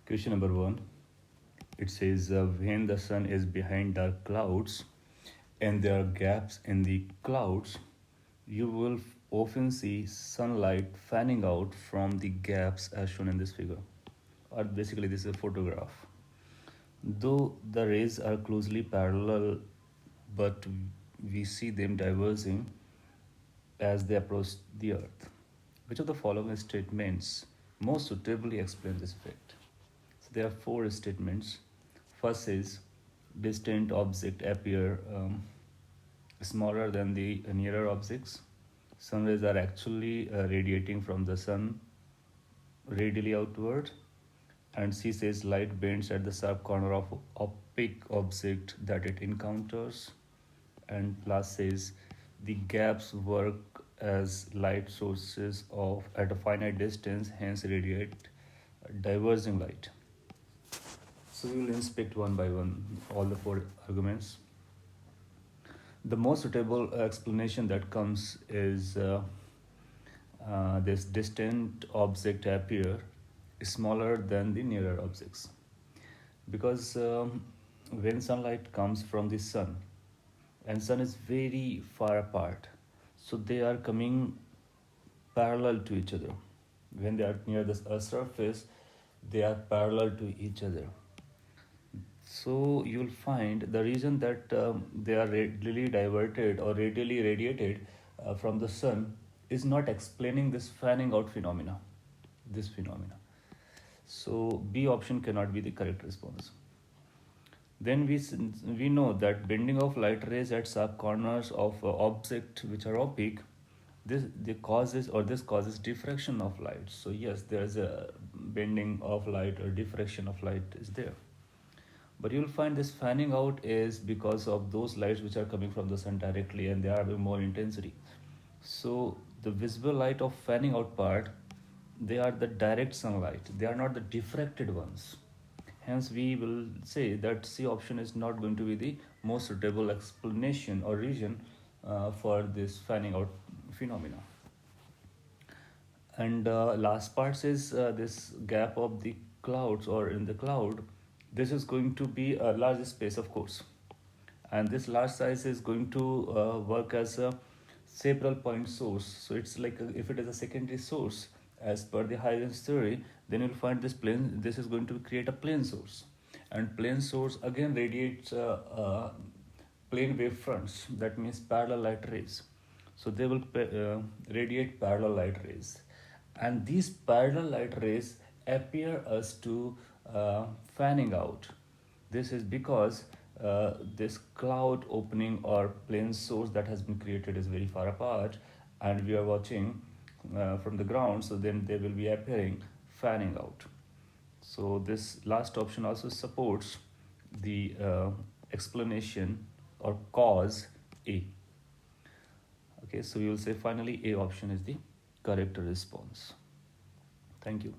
Question number one. It says when the sun is behind dark clouds and there are gaps in the clouds, you will often see sunlight fanning out from the gaps as shown in this figure. Or basically, this is a photograph. Though the rays are closely parallel, but we see them diverging as they approach the earth. Which of the following statements most suitably explain this effect? So there are four statements. First is distant objects appear smaller than the nearer objects. Sun rays are actually radiating from the sun radially outward. And C says light bends at the sharp corner of opaque object that it encounters. And last says the gaps work as light sources of at a finite distance, hence radiate diverging light. So we will inspect one by one all the four arguments. The most suitable explanation that comes is this distant object appear smaller than the nearer objects, because when sunlight comes from the sun and sun is very far apart, so they are coming parallel to each other. When they are near the surface, they are parallel to each other. So you will find the reason that they are radially diverted or radially radiated from the sun is not explaining this fanning out phenomena, this phenomena. So B option cannot be the correct response. Then we know that bending of light rays at sharp corners of object which are opaque, this causes diffraction of light. So yes, there is a bending of light or diffraction of light is there. But you'll find this fanning out is because of those lights which are coming from the sun directly and they are having more intensity. So the visible light of fanning out part, they are the direct sunlight, they are not the diffracted ones. Hence we will say that C option is not going to be the most suitable explanation or reason for this fanning out phenomena. And last part says this gap of the clouds or in the cloud, this is going to be a large space, of course, and this large size is going to work as a several point source. So it's like if it is a secondary source as per the Huygens theory, then you'll find this is going to create a plane source, and plane source again radiates plane wave fronts, that means parallel light rays. So they will radiate parallel light rays, and these parallel light rays appear as to fanning out. This is because this cloud opening or plane source that has been created is very far apart, and we are watching from the ground, so then they will be appearing fanning out. So this last option also supports the explanation or cause A. Okay, so we will say finally A option is the correct response. Thank you.